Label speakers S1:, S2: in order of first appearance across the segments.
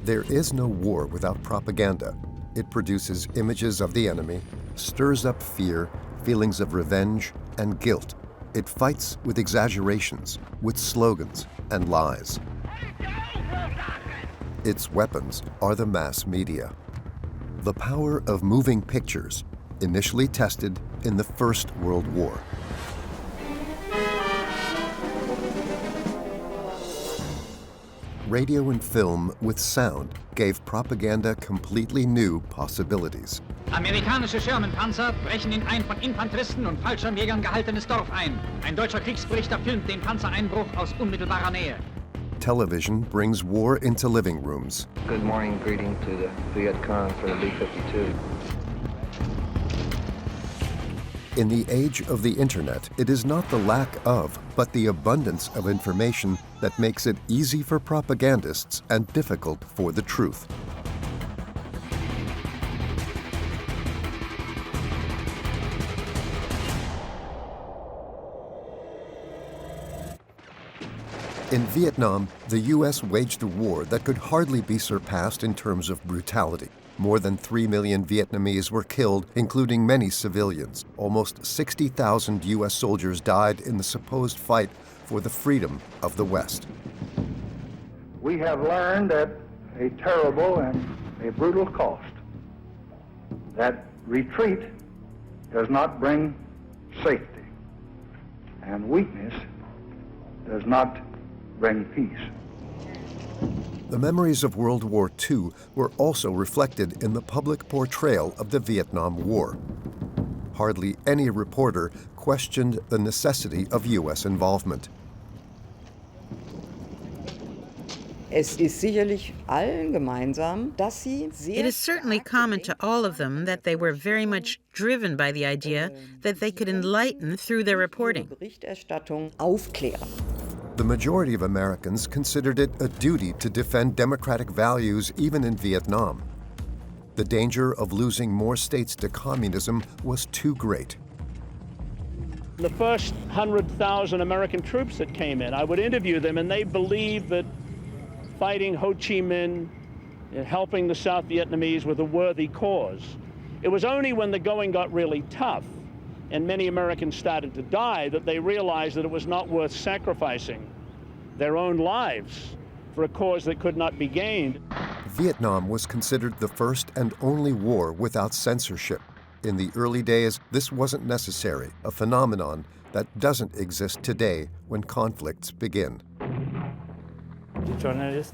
S1: There is no war without propaganda. It produces images of the enemy, stirs up fear, feelings of revenge, and guilt. It fights with exaggerations, with slogans and lies. Its weapons are the mass media. The power of moving pictures, initially tested in the First World War. Radio and film with sound gave propaganda completely new possibilities.
S2: Amerikanische Sherman-Panzer brechen in ein von Infanteristen und Fallschirmjägern gehaltenes Dorf ein. Ein deutscher Kriegsberichter filmt den Panzereinbruch aus unmittelbarer Nähe.
S1: Television brings war into living rooms.
S3: Good morning, greeting to the Viet Cong for the B-52.
S1: In the age of the internet, it is not the lack of, but the abundance of information that makes it easy for propagandists and difficult for the truth. In Vietnam, the U.S. waged a war that could hardly be surpassed in terms of brutality. More than 3 million Vietnamese were killed, including many civilians. Almost 60,000 U.S. soldiers died in the supposed fight for the freedom of the West.
S4: We have learned at a terrible and a brutal cost that retreat does not bring safety, and weakness does not bring peace.
S1: The memories of World War II were also reflected in the public portrayal of the Vietnam War. Hardly any reporter questioned the necessity of U.S. involvement.
S5: It is certainly common to all of them that they were very much driven by the idea that they could enlighten through their reporting.
S1: The majority of Americans considered it a duty to defend democratic values even in Vietnam. The danger of losing more states to communism was too great.
S6: The first 100,000 American troops that came in, I would interview them, and they believed that fighting Ho Chi Minh and helping the South Vietnamese was a worthy cause. It was only when the going got really tough and many Americans started to die that they realized that it was not worth sacrificing their own lives for a cause that could not be gained.
S1: Vietnam was considered the first and only war without censorship. In the early days, this wasn't necessary, a phenomenon that doesn't exist today when conflicts begin.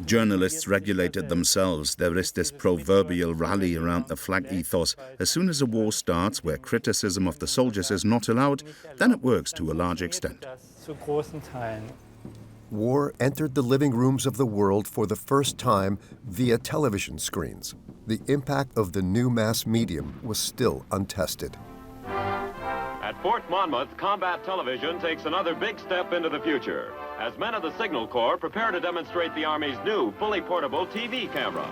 S7: Journalists regulated themselves. There is this proverbial rally around the flag ethos. As soon as a war starts where criticism of the soldiers is not allowed, then it works to a large extent.
S1: War entered the living rooms of the world for the first time via television screens. The impact of the new mass medium was still untested.
S8: At Fort Monmouth, combat television takes another big step into the future as men of the Signal Corps prepare to demonstrate the Army's new, fully portable TV camera.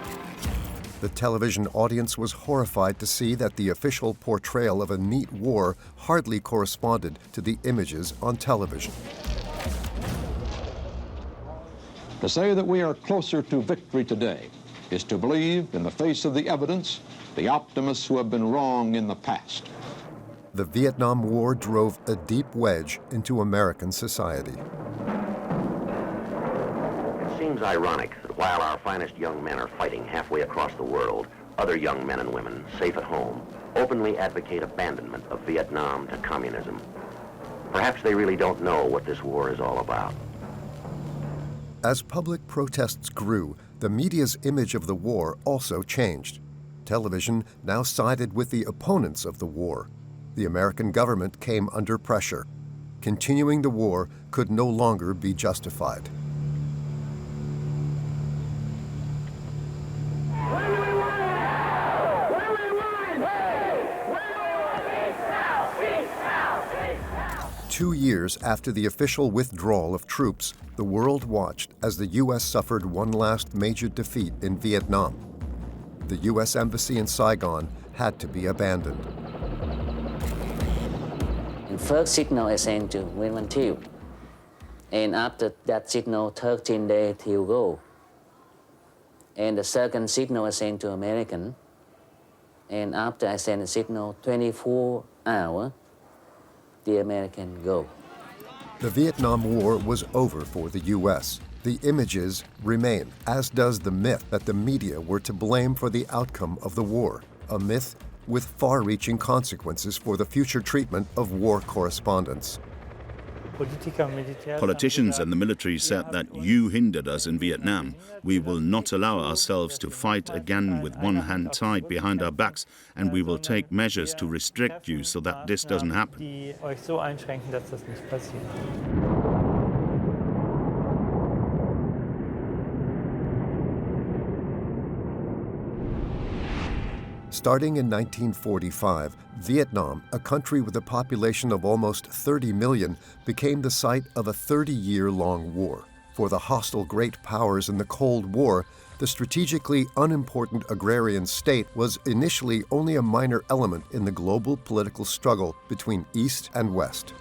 S1: The television audience was horrified to see that the official portrayal of a neat war hardly corresponded to the images on television.
S9: To say that we are closer to victory today is to believe, in the face of the evidence, the optimists who have been wrong in the past.
S1: The Vietnam War drove a deep wedge into American society.
S10: It seems ironic that while our finest young men are fighting halfway across the world, other young men and women, safe at home, openly advocate abandonment of Vietnam to communism. Perhaps they really don't know what this war is all about.
S1: As public protests grew, the media's image of the war also changed. Television now sided with the opponents of the war. The American government came under pressure. Continuing the war could no longer be justified.
S11: When we won!
S1: 2 years after the official withdrawal of troops, the world watched as the U.S. suffered one last major defeat in Vietnam. The U.S. Embassy in Saigon had to be abandoned.
S12: The first signal I sent to Monumental, and after that signal, 13 days till go. And the second signal I sent to American. And after I send a signal, 24 hours, the American go.
S1: The Vietnam War was over for the U.S. The images remain, as does the myth that the media were to blame for the outcome of the war, a myth with far-reaching consequences for the future treatment of war correspondents.
S7: Politicians and the military said that you hindered us in Vietnam. We will not allow ourselves to fight again with one hand tied behind our backs, and we will take measures to restrict you so that this doesn't happen.
S1: Starting in 1945, Vietnam, a country with a population of almost 30 million, became the site of a 30-year-long war. For the hostile great powers in the Cold War, the strategically unimportant agrarian state was initially only a minor element in the global political struggle between East and West.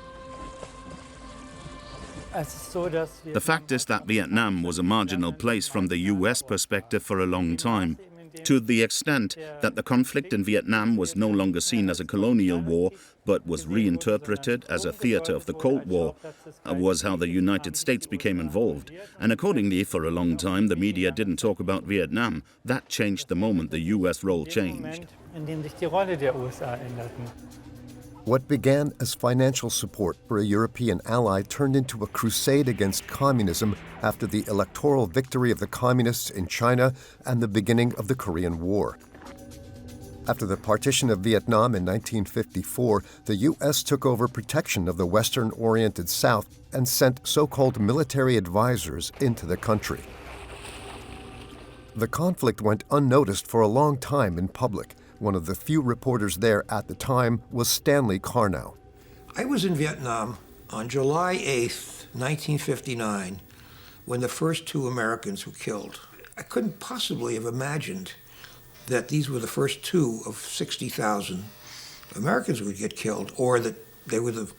S7: The fact is that Vietnam was a marginal place from the U.S. perspective for a long time, to the extent that the conflict in Vietnam was no longer seen as a colonial war, but was reinterpreted as a theater of the Cold War, was how the United States became involved. And accordingly, for a long time, the media didn't talk about Vietnam. That changed the moment the U.S. role changed.
S1: What began as financial support for a European ally turned into a crusade against communism after the electoral victory of the communists in China and the beginning of the Korean War. After the partition of Vietnam in 1954, the U.S. took over protection of the Western-oriented South and sent so-called military advisors into the country. The conflict went unnoticed for a long time in public. One of the few reporters there at the time was Stanley Carnow.
S11: I was in Vietnam on July 8th, 1959, when the first 2 Americans were killed. I couldn't possibly have imagined that these were the first 2 of 60,000 Americans who would get killed, or that they were the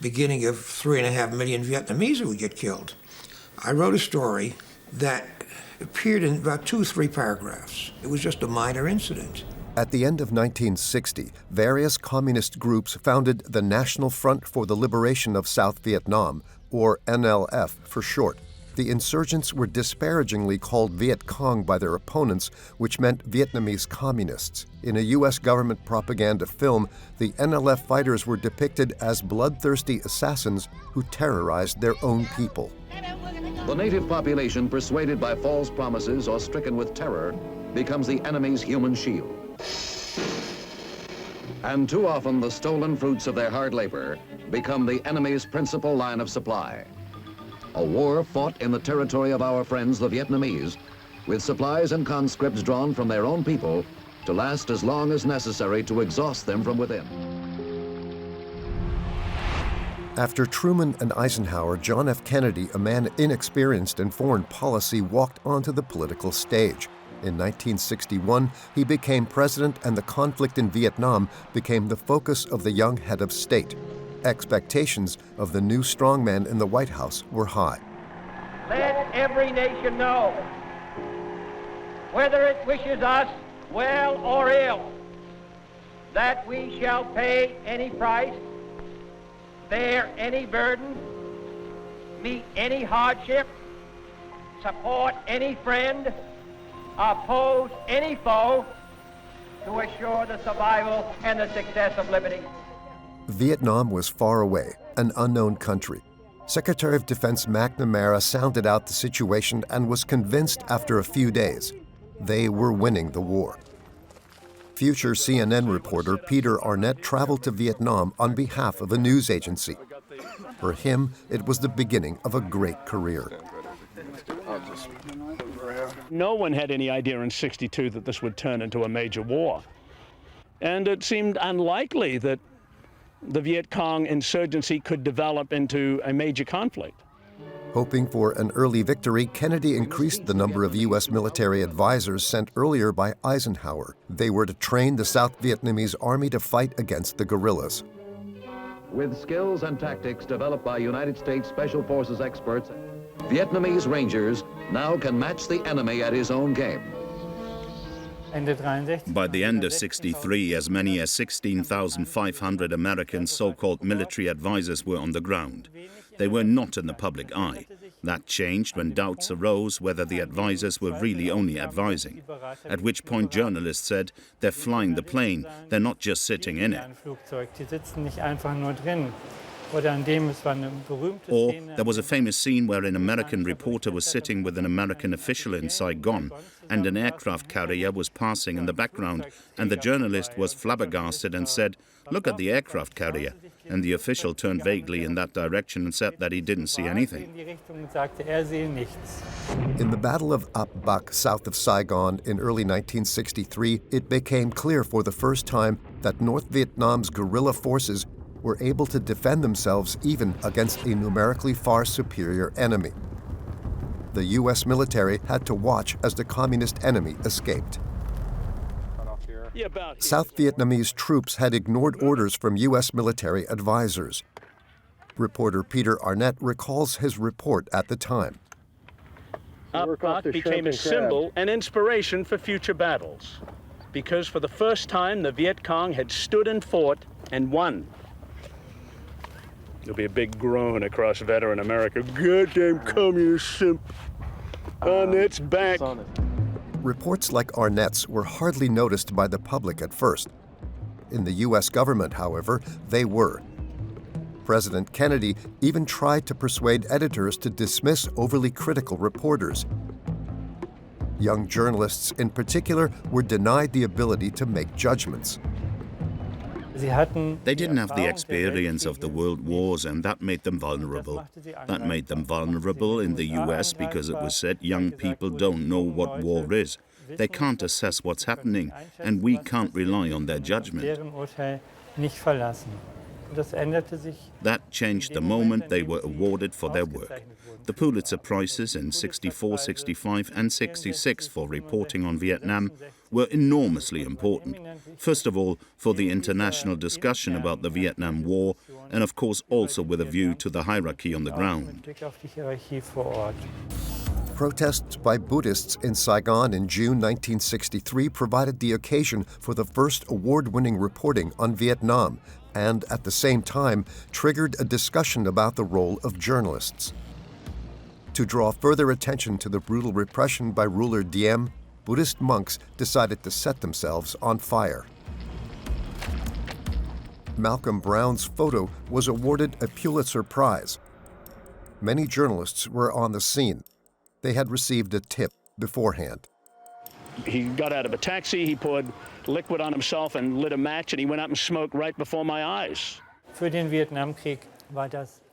S11: beginning of 3.5 million Vietnamese who would get killed. I wrote a story that appeared in about 2 or 3 paragraphs. It was just a minor incident.
S1: At the end of 1960, various communist groups founded the National Front for the Liberation of South Vietnam, or NLF for short. The insurgents were disparagingly called Viet Cong by their opponents, which meant Vietnamese communists. In a U.S. government propaganda film, the NLF fighters were depicted as bloodthirsty assassins who terrorized their own people.
S13: The native population, persuaded by false promises or stricken with terror, becomes the enemy's human shield. And too often, the stolen fruits of their hard labor become the enemy's principal line of supply. A war fought in the territory of our friends, the Vietnamese, with supplies and conscripts drawn from their own people to last as long as necessary to exhaust them from within.
S1: After Truman and Eisenhower, John F. Kennedy, a man inexperienced in foreign policy, walked onto the political stage. In 1961, he became president, and the conflict in Vietnam became the focus of the young head of state. Expectations of the new strongman in the White House were high.
S14: Let every nation know, whether it wishes us well or ill, that we shall pay any price, bear any burden, meet any hardship, support any friend, oppose any foe, to assure the survival and the success of liberty.
S1: Vietnam was far away, an unknown country. Secretary of Defense McNamara sounded out the situation and was convinced after a few days they were winning the war. Future CNN reporter Peter Arnett traveled to Vietnam on behalf of a news agency. For him, it was the beginning of a great career.
S6: No one had any idea in '62 that this would turn into a major war. And it seemed unlikely that the Viet Cong insurgency could develop into a major conflict.
S1: Hoping for an early victory, Kennedy increased the number of U.S. military advisors sent earlier by Eisenhower. They were to train the South Vietnamese army to fight against the guerrillas.
S13: With skills and tactics developed by United States Special Forces experts, Vietnamese Rangers now can match the enemy at his own game.
S7: By the end of '63, as many as 16,500 American so-called military advisors were on the ground. They were not in the public eye. That changed when doubts arose whether the advisors were really only advising, at which point journalists said, they're flying the plane, they're not just sitting in it. Or there was a famous scene where an American reporter was sitting with an American official in Saigon, and an aircraft carrier was passing in the background, and the journalist was flabbergasted and said, "Look at the aircraft carrier." And the official turned vaguely in that direction and said that he didn't see anything.
S1: In the Battle of Ap Bak, south of Saigon in early 1963, it became clear for the first time that North Vietnam's guerrilla forces were able to defend themselves even against a numerically far superior enemy. The U.S. military had to watch as the communist enemy escaped. South Vietnamese troops had ignored orders from U.S. military advisors. Reporter Peter Arnett recalls his report at the time.
S6: Ap Bak became a symbol and inspiration for future battles, because for the first time the Viet Cong had stood and fought and won. There'll be a big groan across veteran America. Goddamn communist simp. Arnett's back.
S1: Reports like Arnett's were hardly noticed by the public at first. In the U.S. government, however, they were. President Kennedy even tried to persuade editors to dismiss overly critical reporters. Young journalists, in particular, were denied the ability to make judgments.
S7: They didn't have the experience of the world wars, and that made them vulnerable. That made them vulnerable in the US because it was said young people don't know what war is. They can't assess what's happening, and we can't rely on their judgment. That changed the moment they were awarded for their work. The Pulitzer Prizes in '64, '65, and '66 for reporting on Vietnam were enormously important. First of all, for the international discussion about the Vietnam War, and of course also with a view to the hierarchy on the ground.
S1: Protests by Buddhists in Saigon in June 1963 provided the occasion for the first award-winning reporting on Vietnam, and at the same time triggered a discussion about the role of journalists. To draw further attention to the brutal repression by ruler Diem, Buddhist monks decided to set themselves on fire. Malcolm Brown's photo was awarded a Pulitzer Prize. Many journalists were on the scene. They had received a tip beforehand.
S6: He got out of a taxi, he poured liquid on himself and lit a match, and he went out and smoked right before my eyes.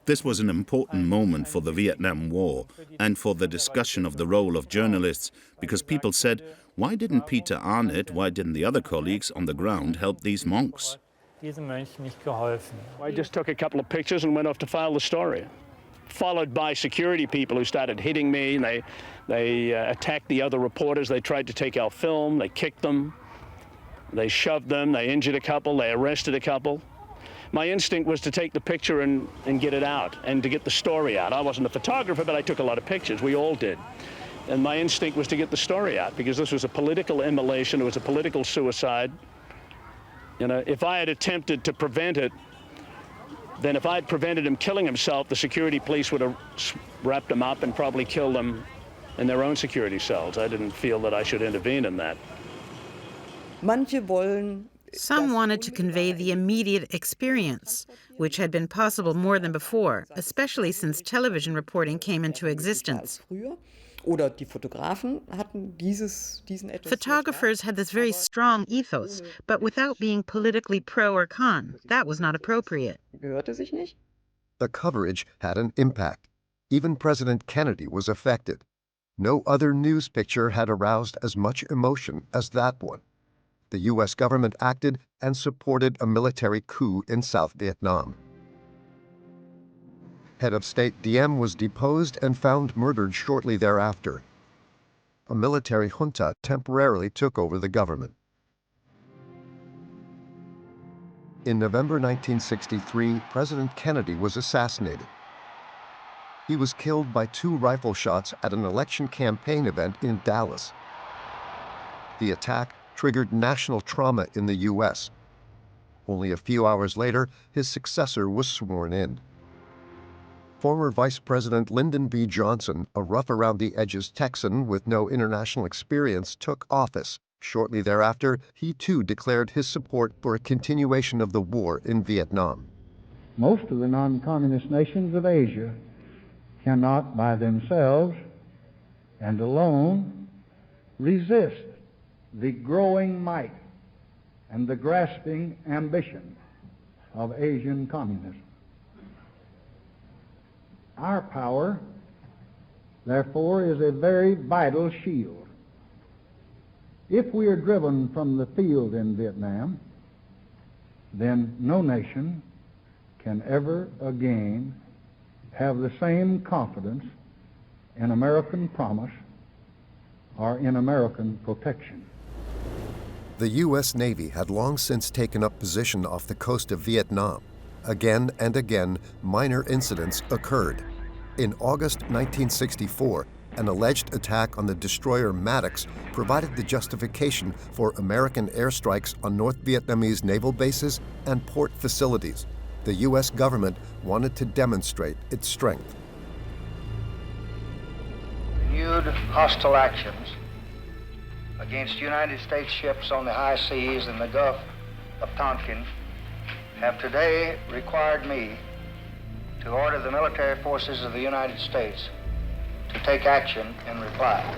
S7: This was an important moment for the Vietnam War and for the discussion of the role of journalists, because people said, why didn't Peter Arnett, why didn't the other colleagues on the ground help these monks?
S6: I just took a couple of pictures and went off to file the story, followed by security people who started hitting me, and they attacked the other reporters. They tried to take our film, they kicked them, they shoved them, they injured a couple, they arrested a couple. My instinct was to take the picture and get it out, and to get the story out. I wasn't a photographer, but I took a lot of pictures. We all did. And my instinct was to get the story out, because this was a political immolation, it was a political suicide. You know, if I had attempted to prevent it, then if I'd prevented him killing himself, the security police would have wrapped him up and probably killed him in their own security cells. I didn't feel that I should intervene in that.
S5: Some wanted to convey the immediate experience, which had been possible more than before, especially since television reporting came into existence. Photographers had this very strong ethos, but without being politically pro or con. That was not appropriate.
S1: The coverage had an impact. Even President Kennedy was affected. No other news picture had aroused as much emotion as that one. The U.S. government acted and supported a military coup in South Vietnam. Head of state Diem was deposed and found murdered shortly thereafter. A military junta temporarily took over the government. In November 1963, President Kennedy was assassinated. He was killed by 2 rifle shots at an election campaign event in Dallas. The attack triggered national trauma in the U.S. Only a few hours later, his successor was sworn in. Former Vice President Lyndon B. Johnson, a rough-around-the-edges Texan with no international experience, took office. Shortly thereafter, he too declared his support for a continuation of the war in Vietnam.
S4: Most of the non-communist nations of Asia cannot by themselves and alone resist the growing might and the grasping ambition of Asian communism. Our power, therefore, is a very vital shield. If we are driven from the field in Vietnam, then no nation can ever again have the same confidence in American promise or in American protection.
S1: The U.S. Navy had long since taken up position off the coast of Vietnam. Again and again, minor incidents occurred. In August 1964, an alleged attack on the destroyer Maddox provided the justification for American airstrikes on North Vietnamese naval bases and port facilities. The U.S. government wanted to demonstrate its strength.
S4: Renewed hostile actions against United States ships on the high seas in the Gulf of Tonkin have today required me to order the military forces of the United States to take action in reply.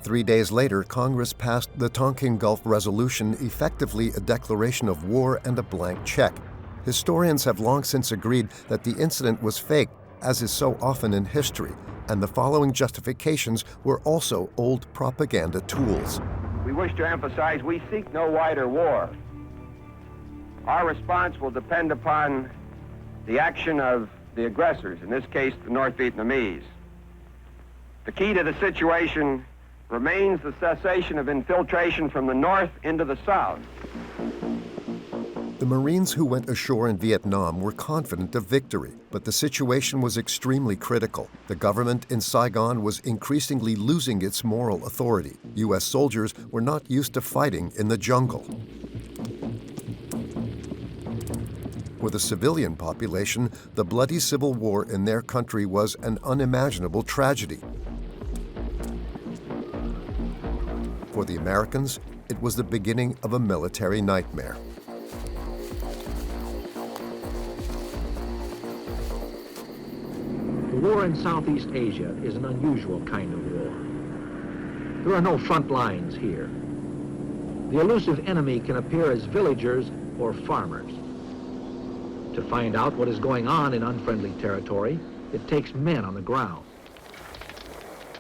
S1: 3 days later, Congress passed the Tonkin Gulf Resolution, effectively a declaration of war and a blank check. Historians have long since agreed that the incident was faked, as is so often in history, and the following justifications were also old propaganda tools.
S15: We wish to emphasize we seek no wider war. Our response will depend upon the action of the aggressors, in this case the North Vietnamese. The key to the situation remains the cessation of infiltration from the north into the south.
S1: The Marines who went ashore in Vietnam were confident of victory, but the situation was extremely critical. The government in Saigon was increasingly losing its moral authority. U.S. soldiers were not used to fighting in the jungle. For the civilian population, the bloody civil war in their country was an unimaginable tragedy. For the Americans, it was the beginning of a military nightmare.
S16: The war in Southeast Asia is an unusual kind of war. There are no front lines here. The elusive enemy can appear as villagers or farmers. To find out what is going on in unfriendly territory, it takes men on the ground.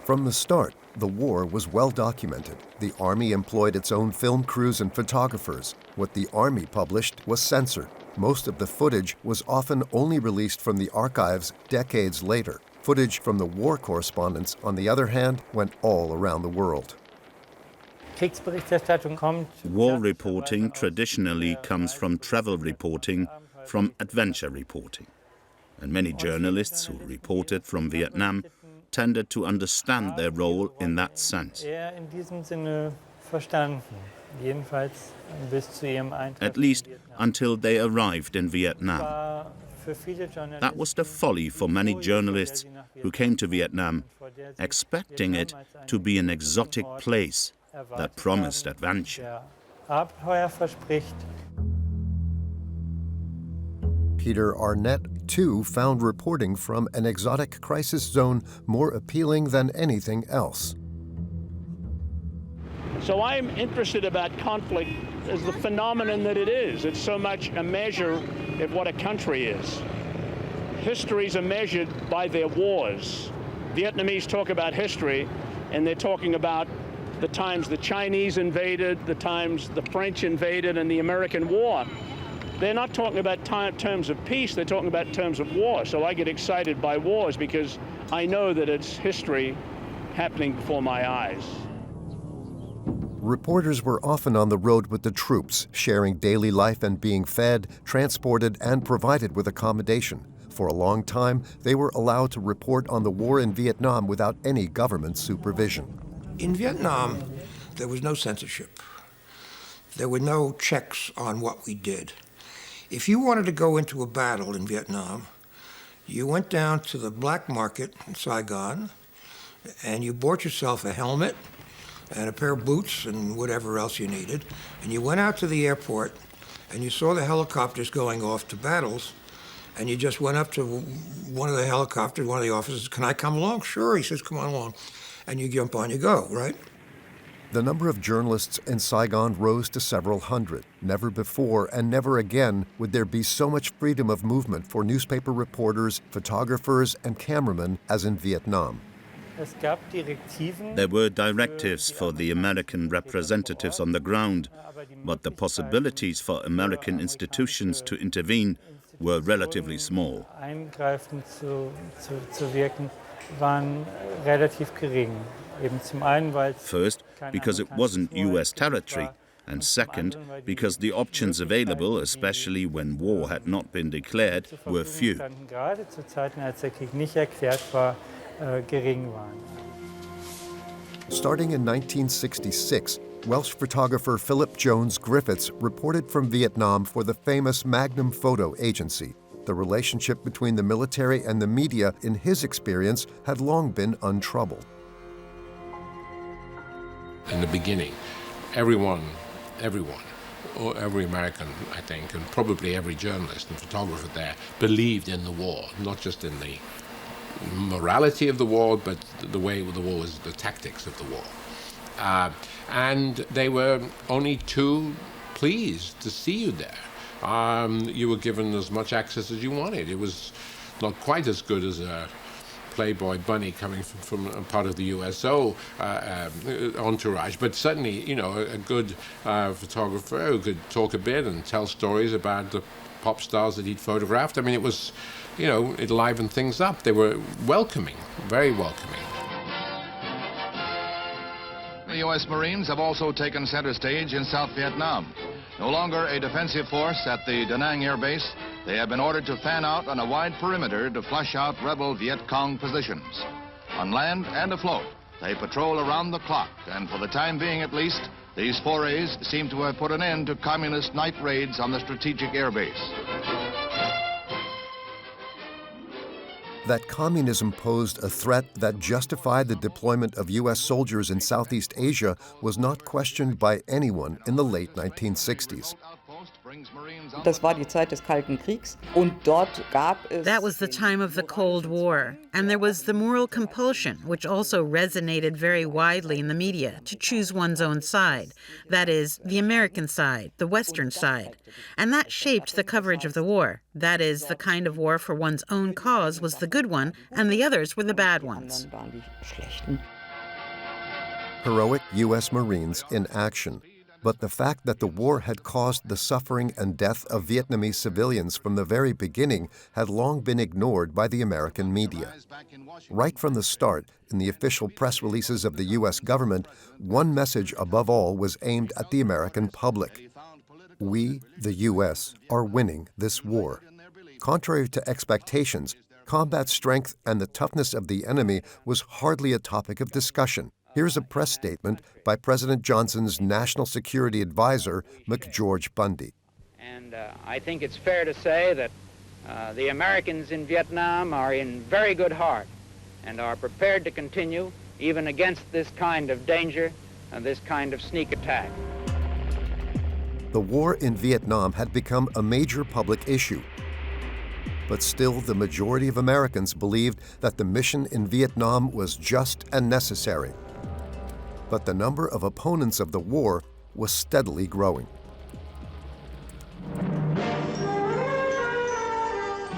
S1: From the start, the war was well documented. The Army employed its own film crews and photographers. What the Army published was censored. Most of the footage was often only released from the archives decades later. Footage from the war correspondents, on the other hand, went all around the world.
S7: War reporting traditionally comes from travel reporting, from adventure reporting. And many journalists who reported from Vietnam tended to understand their role in that sense. At least until they arrived in Vietnam. That was the folly for many journalists who came to Vietnam, expecting it to be an exotic place that promised adventure.
S1: Peter Arnett, too, found reporting from an exotic crisis zone more appealing than anything else.
S6: So I'm interested about conflict as the phenomenon that it is. It's so much a measure of what a country is. Histories are measured by their wars. Vietnamese talk about history, and they're talking about the times the Chinese invaded, the times the French invaded, and the American war. They're not talking about terms of peace, they're talking about terms of war. So I get excited by wars because I know that it's history happening before my eyes.
S1: Reporters were often on the road with the troops, sharing daily life and being fed, transported, and provided with accommodation. For a long time, they were allowed to report on the war in Vietnam without any government supervision.
S11: In Vietnam, there was no censorship. There were no checks on what we did. If you wanted to go into a battle in Vietnam, you went down to the black market in Saigon, and you bought yourself a helmet and a pair of boots and whatever else you needed, and you went out to the airport, and you saw the helicopters going off to battles, and you just went up to one of the helicopters, one of the officers, "Can I come along?" "Sure," he says, "come on along." And you jump on, you go, right?
S1: The number of journalists in Saigon rose to several hundred. Never before and never again would there be so much freedom of movement for newspaper reporters, photographers, and cameramen as in Vietnam.
S7: There were directives for the American representatives on the ground, but the possibilities for American institutions to intervene were relatively small.
S17: Eingreifend zu wirken, waren relativ gering.
S7: First, because it wasn't US territory, and second, because the options available, especially when war had not been declared, were few.
S1: Starting in 1966, Welsh photographer Philip Jones Griffiths reported from Vietnam for the famous Magnum Photo Agency. The relationship between the military and the media, in his experience, had long been untroubled.
S18: In the beginning, everyone, or every American, I think, and probably every journalist and photographer there, believed in the war, not just in the morality of the war, but the way the war was, the tactics of the war. And they were only too pleased to see you there. You were given as much access as you wanted. It was not quite as good as a Playboy bunny coming from a part of the USO entourage, but certainly, you know, a good photographer who could talk a bit and tell stories about the pop stars that he'd photographed. I mean, it was, you know, it livened things up. They were welcoming, very welcoming.
S13: The U.S. Marines have also taken center stage in South Vietnam. No longer a defensive force at the Da Nang Air Base, they have been ordered to fan out on a wide perimeter to flush out rebel Viet Cong positions. On land and afloat, they patrol around the clock, and for the time being at least, these forays seem to have put an end to communist night raids on the strategic air base.
S1: That communism posed a threat that justified the deployment of U.S. soldiers in Southeast Asia was not questioned by anyone in the late 1960s.
S19: Das war die Zeit des Kalten Kriegs und dort gab es
S5: That was the time of the Cold War, and there was the moral compulsion, which also resonated very widely in the media, to choose one's own side. That is, the American side, the Western side. And that shaped the coverage of the war. That is, the kind of war for one's own cause was the good one, and the others were the bad ones.
S1: Heroic U.S. Marines in action. But the fact that the war had caused the suffering and death of Vietnamese civilians from the very beginning had long been ignored by the American media. Right from the start, in the official press releases of the U.S. government, one message above all was aimed at the American public. We, the U.S., are winning this war. Contrary to expectations, combat strength and the toughness of the enemy was hardly a topic of discussion. Here's a press statement by President Johnson's National Security Advisor, McGeorge Bundy.
S14: And I think it's fair to say that the Americans in Vietnam are in very good heart and are prepared to continue even against this kind of danger and this kind of sneak attack.
S1: The war in Vietnam had become a major public issue. But still, the majority of Americans believed that the mission in Vietnam was just and necessary. But the number of opponents of the war was steadily growing.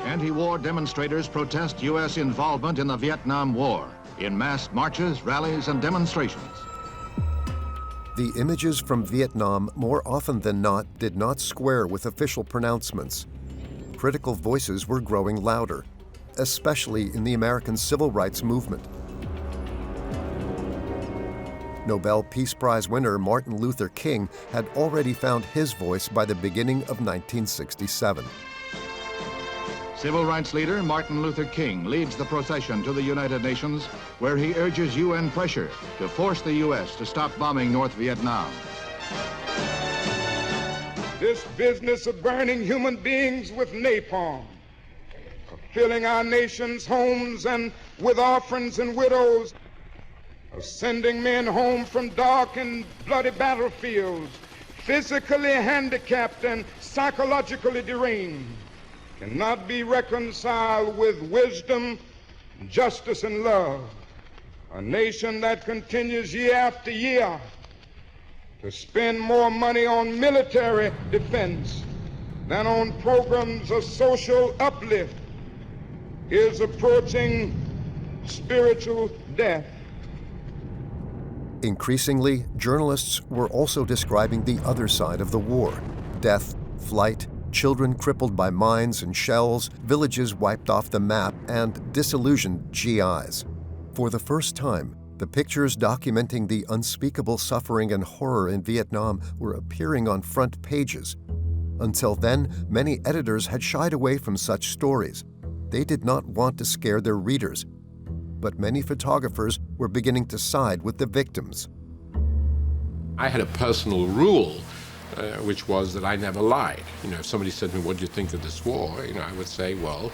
S13: Anti-war demonstrators protest U.S. involvement in the Vietnam War in mass marches, rallies, and demonstrations.
S1: The images from Vietnam, more often than not, did not square with official pronouncements. Critical voices were growing louder, especially in the American civil rights movement. Nobel Peace Prize winner Martin Luther King had already found his voice by the beginning of 1967.
S13: Civil rights leader Martin Luther King leads the procession to the United Nations, where he urges UN pressure to force the U.S. to stop bombing North Vietnam.
S20: This business of burning human beings with napalm, of filling our nation's homes and with orphans and widows, of sending men home from dark and bloody battlefields, physically handicapped and psychologically deranged, cannot be reconciled with wisdom, justice, and love. A nation that continues year after year to spend more money on military defense than on programs of social uplift is approaching spiritual death.
S1: Increasingly, journalists were also describing the other side of the war: death, flight, children crippled by mines and shells, villages wiped off the map, and disillusioned GIs. For the first time, the pictures documenting the unspeakable suffering and horror in Vietnam were appearing on front pages. Until then, many editors had shied away from such stories. They did not want to scare their readers. But many photographers were beginning to side with the victims.
S18: I had a personal rule, which was that I never lied. You know, if somebody said to me, "What do you think of this war?" You know, I would say, "Well,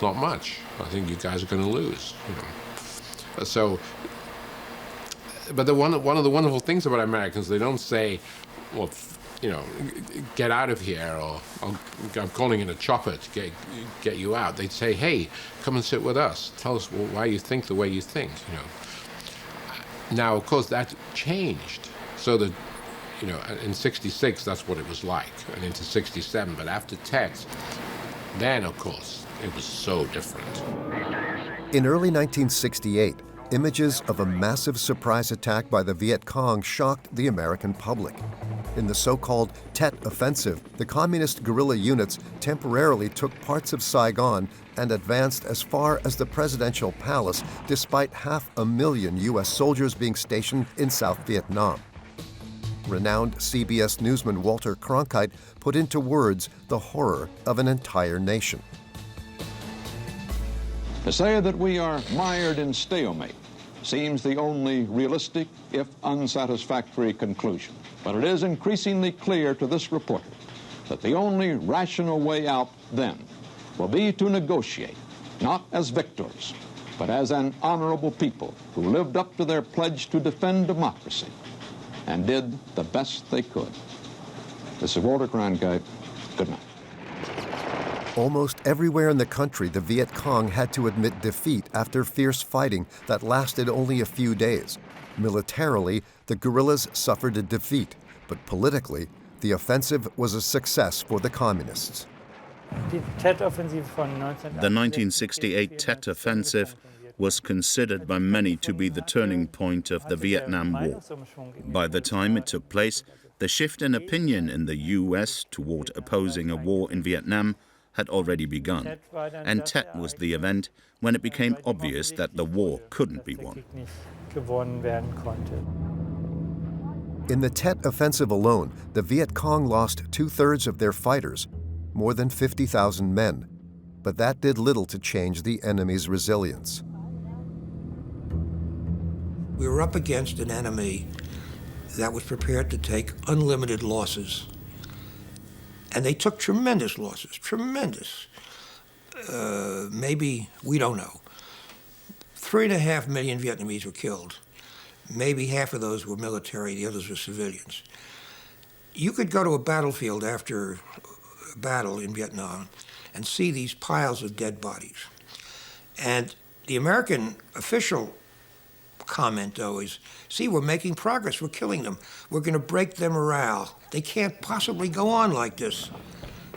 S18: not much. I think you guys are going to lose." You know, so. But one of the wonderful things about Americans, they don't say, "Well, you know, get out of here," or "I'm calling in a chopper to get you out." They'd say, "Hey, come and sit with us. Tell us why you think the way you think." You know. Now, of course, that changed. So that, you know, in '66, that's what it was like, and into '67. But after Tet, then, of course, it was so different.
S1: In early 1968, images of a massive surprise attack by the Viet Cong shocked the American public. In the so-called Tet Offensive, the communist guerrilla units temporarily took parts of Saigon and advanced as far as the presidential palace, despite 500,000 U.S. soldiers being stationed in South Vietnam. Renowned CBS newsman Walter Cronkite put into words the horror of an entire nation.
S9: To say that we are mired in stalemate seems the only realistic, if unsatisfactory, conclusion. But it is increasingly clear to this reporter that the only rational way out then will be to negotiate, not as victors, but as an honorable people who lived up to their pledge to defend democracy and did the best they could. This is Walter Cronkite. Good night.
S1: Almost everywhere in the country, the Viet Cong had to admit defeat after fierce fighting that lasted only a few days. Militarily, the guerrillas suffered a defeat, but politically, the offensive was a success for the communists.
S17: The
S7: 1968 Tet Offensive was considered by many to be the turning point of the Vietnam War. By the time it took place, the shift in opinion in the U.S. toward opposing a war in Vietnam had already begun, and Tet was the event when it became obvious that the war couldn't be won.
S1: In the Tet Offensive alone, the Viet Cong lost 2/3 of their fighters, more than 50,000 men, but that did little to change the enemy's resilience.
S11: We were up against an enemy that was prepared to take unlimited losses. And they took tremendous losses, tremendous. Maybe, we don't know. 3.5 million Vietnamese were killed. Maybe half of those were military, the others were civilians. You could go to a battlefield after a battle in Vietnam and see these piles of dead bodies. And the American official comment, though, is, see, we're making progress, we're killing them. We're going to break their morale. They can't possibly go on like this.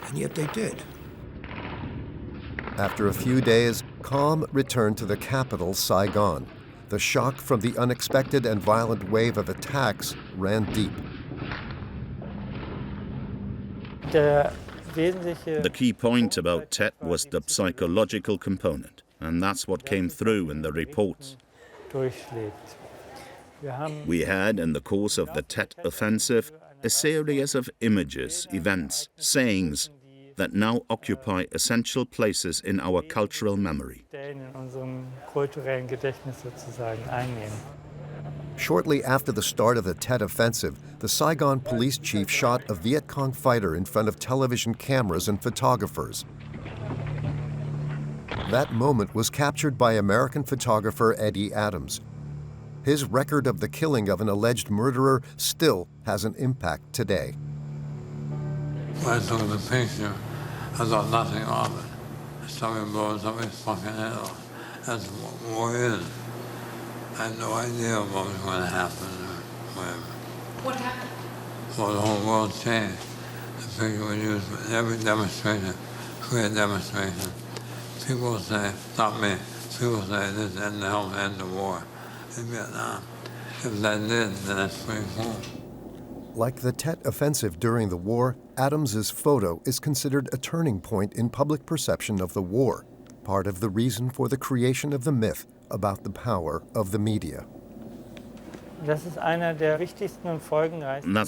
S11: And yet they did.
S1: After a few days, calm returned to the capital, Saigon. The shock from the unexpected and violent wave of attacks ran deep.
S7: The key point about Tet was the psychological component, and that's what came through in the reports. We had, in the course of the Tet Offensive, a series of images, events, sayings that now occupy essential places in our cultural memory.
S1: Shortly after the start of the Tet Offensive, the Saigon police chief shot a Viet Cong fighter in front of television cameras and photographers. That moment was captured by American photographer Eddie Adams. His record of the killing of an alleged murderer still has an impact today.
S21: When I took the picture, I thought nothing of it. Somebody blows somebody's fucking head off. That's what war is. I had no idea what was going to happen or whatever.
S22: What happened?
S21: Well, the whole world changed. The picture was used for every demonstration, clear demonstration. People say, not me, people say this end to help end the war in Vietnam. If that did, then that's pretty cool.
S1: Like the Tet Offensive during the war, Adams's photo is considered a turning point in public perception of the war, part of the reason for the creation of the myth about the power of the media.
S17: That's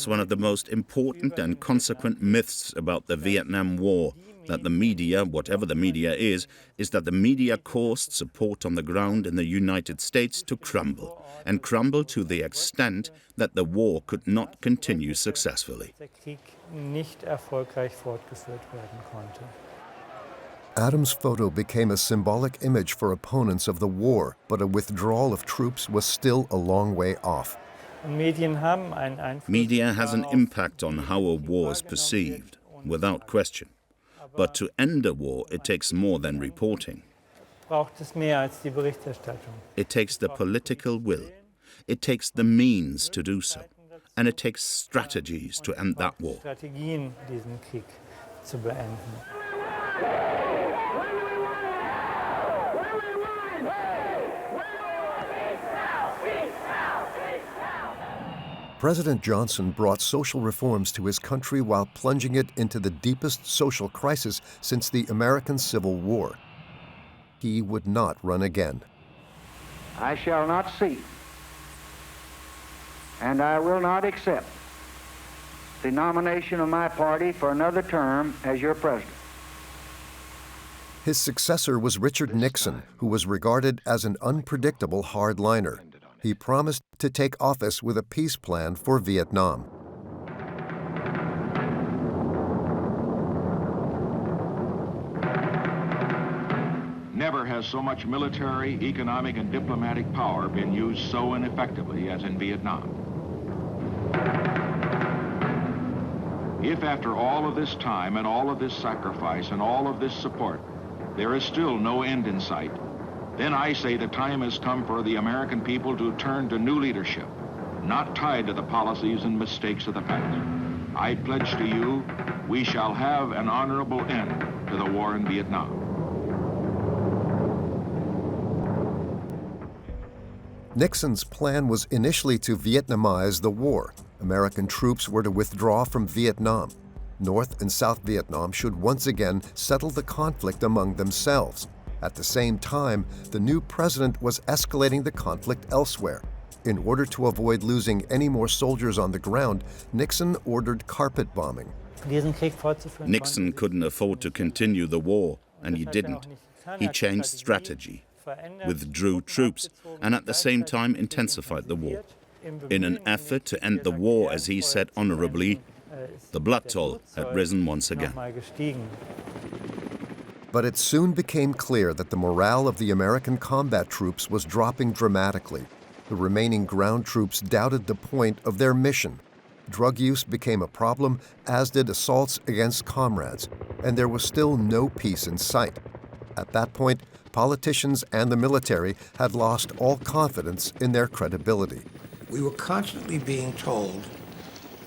S7: one of the most important and consequent myths about the Vietnam War, that the media, whatever the media is that the media caused support on the ground in the United States to crumble, and crumble to the extent that the war could not continue successfully.
S1: Adams' photo became a symbolic image for opponents of the war, but a withdrawal of troops was still a long way off.
S7: Media has an impact on how a war is perceived, without question. But to end a war, it takes more than reporting. It takes the political will. It takes the means to do so. And it takes strategies to end that war.
S1: President Johnson brought social reforms to his country while plunging it into the deepest social crisis since the American Civil War. He would not run again.
S23: I shall not seek, and I will not accept the nomination of my party for another term as your president.
S1: His successor was Richard Nixon, who was regarded as an unpredictable hardliner. He promised to take office with a peace plan for Vietnam.
S9: Never has so much military, economic, and diplomatic power been used so ineffectively as in Vietnam. If after all of this time and all of this sacrifice and all of this support, there is still no end in sight, then I say the time has come for the American people to turn to new leadership, not tied to the policies and mistakes of the past. I pledge to you, we shall have an honorable end to the war in Vietnam.
S1: Nixon's plan was initially to Vietnamize the war. American troops were to withdraw from Vietnam. North and South Vietnam should once again settle the conflict among themselves. At the same time, the new president was escalating the conflict elsewhere. In order to avoid losing any more soldiers on the ground, Nixon ordered carpet bombing.
S7: Nixon couldn't afford to continue the war, and he didn't. He changed strategy, withdrew troops, and at the same time intensified the war. In an effort to end the war, as he said honorably, the blood toll had risen once again.
S1: But it soon became clear that the morale of the American combat troops was dropping dramatically. The remaining ground troops doubted the point of their mission. Drug use became a problem, as did assaults against comrades, and there was still no peace in sight. At that point, politicians and the military had lost all confidence in their credibility.
S11: We were constantly being told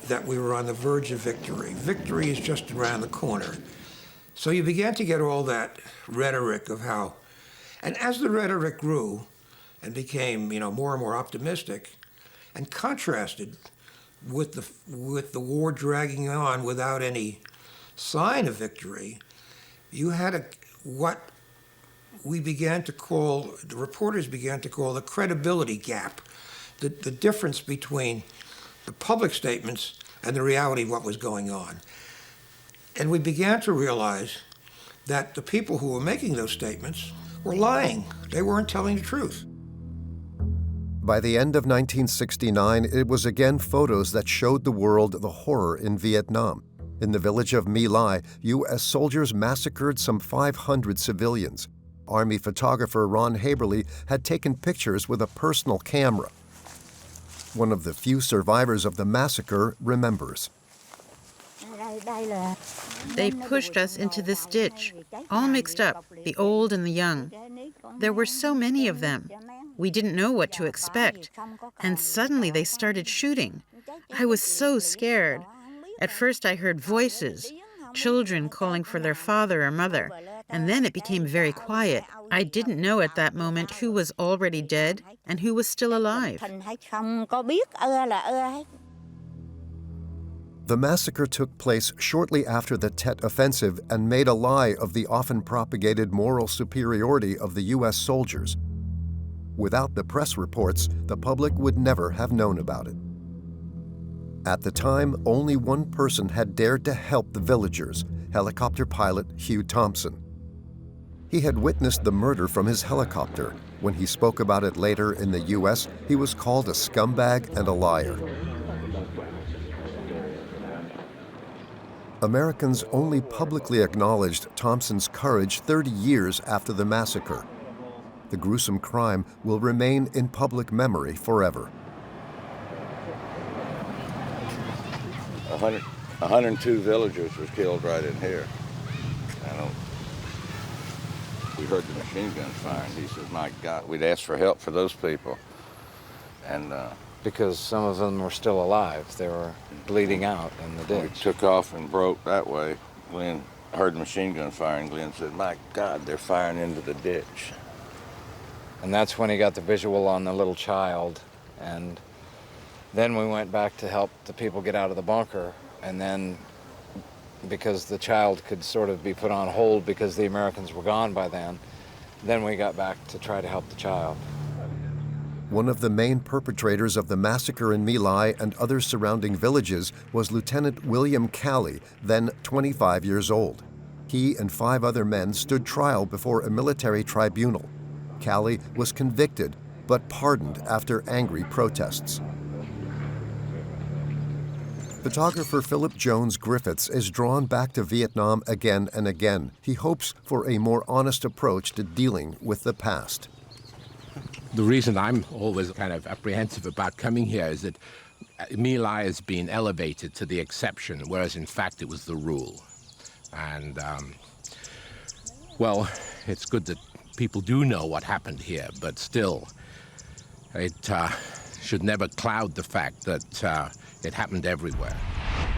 S11: that we were on the verge of victory. Victory is just around the corner. So you began to get all that rhetoric of how, and as the rhetoric grew and became, more and more optimistic, and contrasted with the war dragging on without any sign of victory, you had what we began to call, the reporters began to call the credibility gap, the difference between the public statements and the reality of what was going on. And we began to realize that the people who were making those statements were lying. They weren't telling the truth.
S1: By the end of 1969, it was again photos that showed the world the horror in Vietnam. In the village of My Lai, U.S. soldiers massacred some 500 civilians. Army photographer Ron Haberly had taken pictures with a personal camera. One of the few survivors of the massacre remembers.
S5: They pushed us into this ditch, all mixed up, the old and the young. There were so many of them. We didn't know what to expect, and suddenly they started shooting. I was so scared. At first I heard voices, children calling for their father or mother, and then it became very quiet. I didn't know at that moment who was already dead and who was still alive.
S1: The massacre took place shortly after the Tet Offensive and made a lie of the often propagated moral superiority of the U.S. soldiers. Without the press reports, the public would never have known about it. At the time, only one person had dared to help the villagers, helicopter pilot Hugh Thompson. He had witnessed the murder from his helicopter. When he spoke about it later in the U.S., he was called a scumbag and a liar. Americans only publicly acknowledged Thompson's courage 30 years after the massacre. The gruesome crime will remain in public memory forever.
S2: 102 villagers was killed right in here. We heard the machine guns firing. He says, my God, we'd asked for help for those people. And
S3: because some of them were still alive. They were bleeding out in the ditch.
S2: We took off and broke that way. Glenn heard the machine gun firing. Glenn said, my God, they're firing into the ditch.
S3: And that's when he got the visual on the little child. And then we went back to help the people get out of the bunker. And then, because the child could sort of be put on hold because the Americans were gone by then we got back to try to help the child.
S1: One of the main perpetrators of the massacre in My Lai and other surrounding villages was Lieutenant William Calley, then 25 years old. He and 5 other men stood trial before a military tribunal. Calley was convicted, but pardoned after angry protests. Photographer Philip Jones Griffiths is drawn back to Vietnam again and again. He hopes for a more honest approach to dealing with the past.
S18: The reason I'm always kind of apprehensive about coming here is that My Lai has been elevated to the exception, whereas in fact it was the rule. And, well, it's good that people do know what happened here, but still, it should never cloud the fact that it happened everywhere.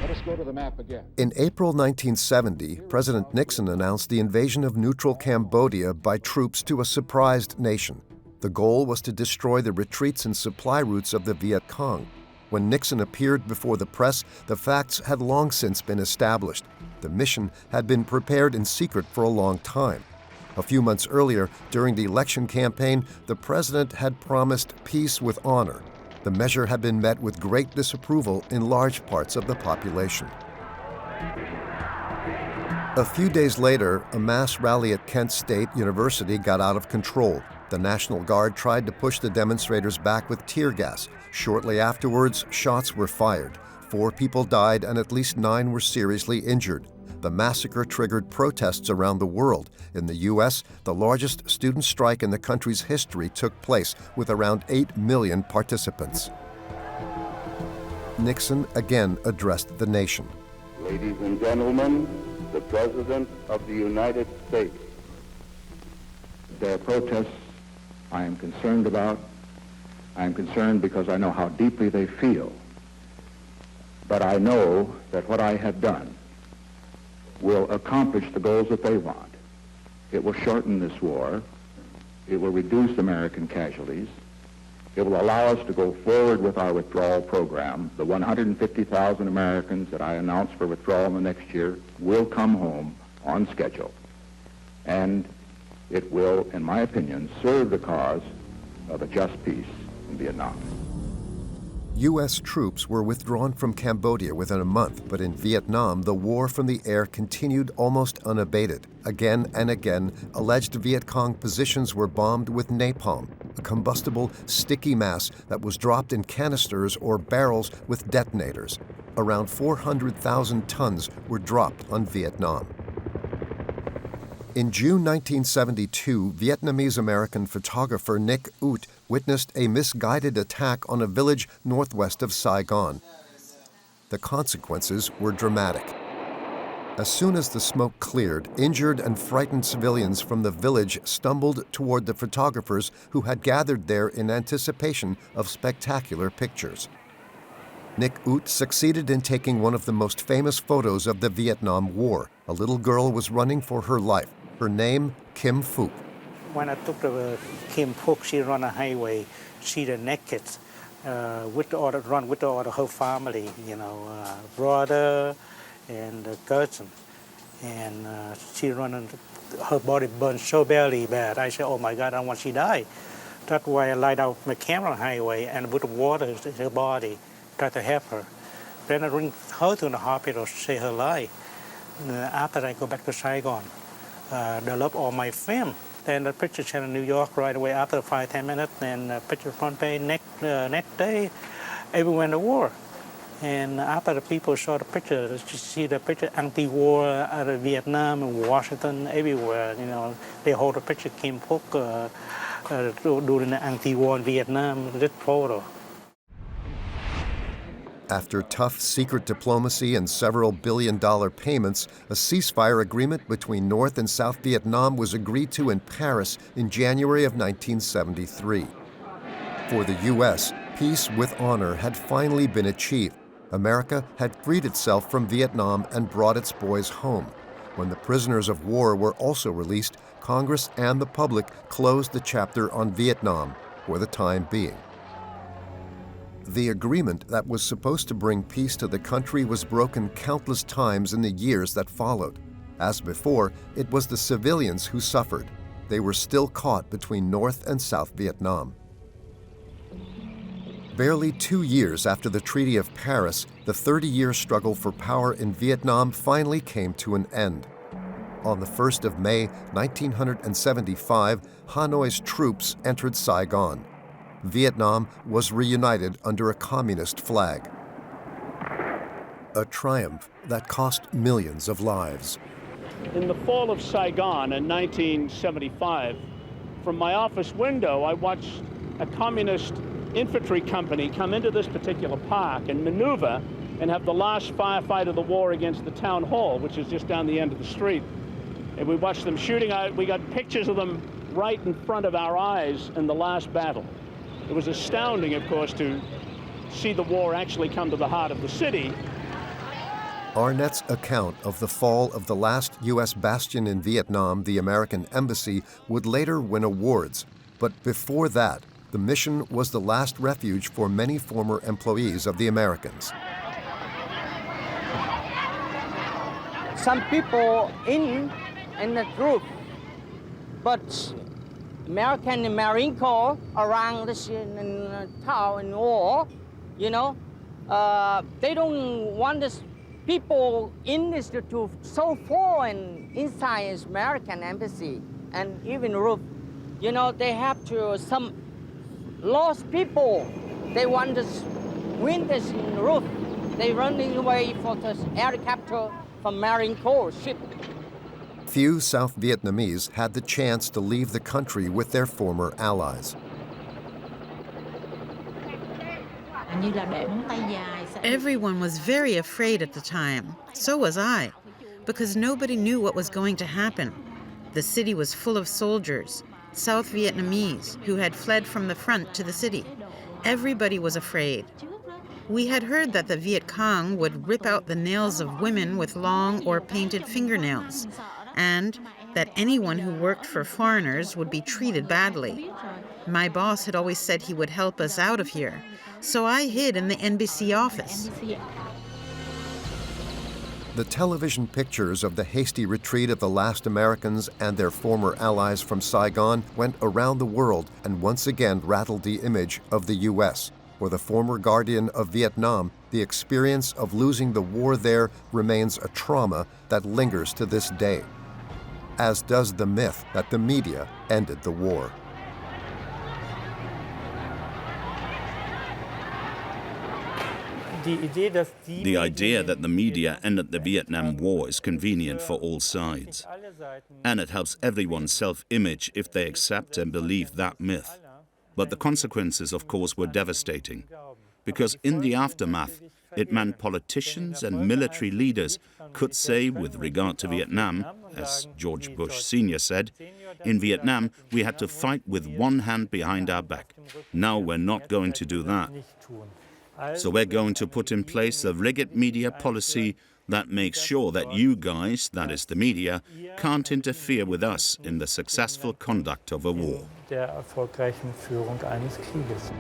S11: Let us go to the map again.
S1: In April 1970, President Nixon announced the invasion of neutral Cambodia by troops to a surprised nation. The goal was to destroy the retreats and supply routes of the Viet Cong. When Nixon appeared before the press, the facts had long since been established. The mission had been prepared in secret for a long time. A few months earlier, during the election campaign, the president had promised peace with honor. The measure had been met with great disapproval in large parts of the population. A few days later, a mass rally at Kent State University got out of control. The National Guard tried to push the demonstrators back with tear gas. Shortly afterwards, shots were fired. 4 people died and at least 9 were seriously injured. The massacre triggered protests around the world. In the U.S., the largest student strike in the country's history took place with around 8 million participants. Nixon again addressed the nation.
S22: Ladies and gentlemen, the President of the United States.
S23: Their protests I am concerned about. I am concerned because I know how deeply they feel. But I know that what I have done will accomplish the goals that they want. It will shorten this war. It will reduce American casualties. It will allow us to go forward with our withdrawal program. The 150,000 Americans that I announced for withdrawal in the next year will come home on schedule. And it will, in my opinion, serve the cause of a just peace in Vietnam.
S1: U.S. troops were withdrawn from Cambodia within a month, but in Vietnam, the war from the air continued almost unabated. Again and again, alleged Viet Cong positions were bombed with napalm. a combustible, sticky mass that was dropped in canisters or barrels with detonators. Around 400,000 tons were dropped on Vietnam. In June 1972, Vietnamese-American photographer Nick Ut witnessed a misguided attack on a village northwest of Saigon. The consequences were dramatic. As soon as the smoke cleared, injured and frightened civilians from the village stumbled toward the photographers who had gathered there in anticipation of spectacular pictures. Nick Ut succeeded in taking one of the most famous photos of the Vietnam War. A little girl was running for her life. Her name, Kim Phuc.
S8: When I took the Kim Phuc, she run a highway, she the naked, with all the whole family, brother and cousin, and she running. Her body burned so badly bad. I said, "Oh my God, I want she die." That's why I light out my camera on the highway and put water in her body, try to help her. Then I bring her to the hospital to save her life. After I go back to Saigon, develop all my film. Then the picture channel in New York right away after 5-10 minutes, and picture front page next day, everywhere in the war. And after the people saw the picture, you see the picture anti-war out of Vietnam and Washington, everywhere. They hold the picture Kim Phuc doing the anti-war in Vietnam, this photo.
S1: After tough secret diplomacy and several billion-dollar payments, a ceasefire agreement between North and South Vietnam was agreed to in Paris in January of 1973. For the U.S., peace with honor had finally been achieved. America had freed itself from Vietnam and brought its boys home. When the prisoners of war were also released, Congress and the public closed the chapter on Vietnam for the time being. The agreement that was supposed to bring peace to the country was broken countless times in the years that followed. As before, it was the civilians who suffered. They were still caught between North and South Vietnam. Barely 2 years after the Treaty of Paris, the 30-year struggle for power in Vietnam finally came to an end. On the 1st of May, 1975, Hanoi's troops entered Saigon. Vietnam was reunited under a communist flag. A triumph that cost millions of lives.
S6: In the fall of Saigon in 1975, from my office window, I watched a communist infantry company come into this particular park and maneuver and have the last firefight of the war against the town hall, which is just down the end of the street. And we watched them shooting out. We got pictures of them right in front of our eyes in the last battle. It was astounding, of course, to see the war actually come to the heart of the city.
S1: Arnett's account of the fall of the last U.S. bastion in Vietnam, the American Embassy, would later win awards. But before that, the mission was the last refuge for many former employees of the Americans.
S10: Some people in the group, but American and Marine Corps around the town and war, they don't want this people in this to so foreign inside American embassy and even roof. They have to some lost people. They want to win this in roof. They running away for the helicopter from Marine Corps ship.
S1: Few South Vietnamese had the chance to leave the country with their former allies.
S5: Everyone was very afraid at the time. So was I, because nobody knew what was going to happen. The city was full of soldiers, South Vietnamese, who had fled from the front to the city. Everybody was afraid. We had heard that the Viet Cong would rip out the nails of women with long or painted fingernails, and that anyone who worked for foreigners would be treated badly. My boss had always said he would help us out of here, so I hid in the NBC office.
S1: The television pictures of the hasty retreat of the last Americans and their former allies from Saigon went around the world and once again rattled the image of the U.S. For the former guardian of Vietnam, the experience of losing the war there remains a trauma that lingers to this day, as does the myth that the media ended the war.
S7: The idea that the media ended the Vietnam War is convenient for all sides. And it helps everyone's self-image if they accept and believe that myth. But the consequences, of course, were devastating. Because in the aftermath, it meant politicians and military leaders could say with regard to Vietnam, as George Bush Sr. said, in Vietnam we had to fight with one hand behind our back. Now we're not going to do that. So we're going to put in place a rigid media policy that makes sure that you guys, that is the media, can't interfere with us in the successful conduct of a war.
S17: Der erfolgreichen Führung eines Krieges.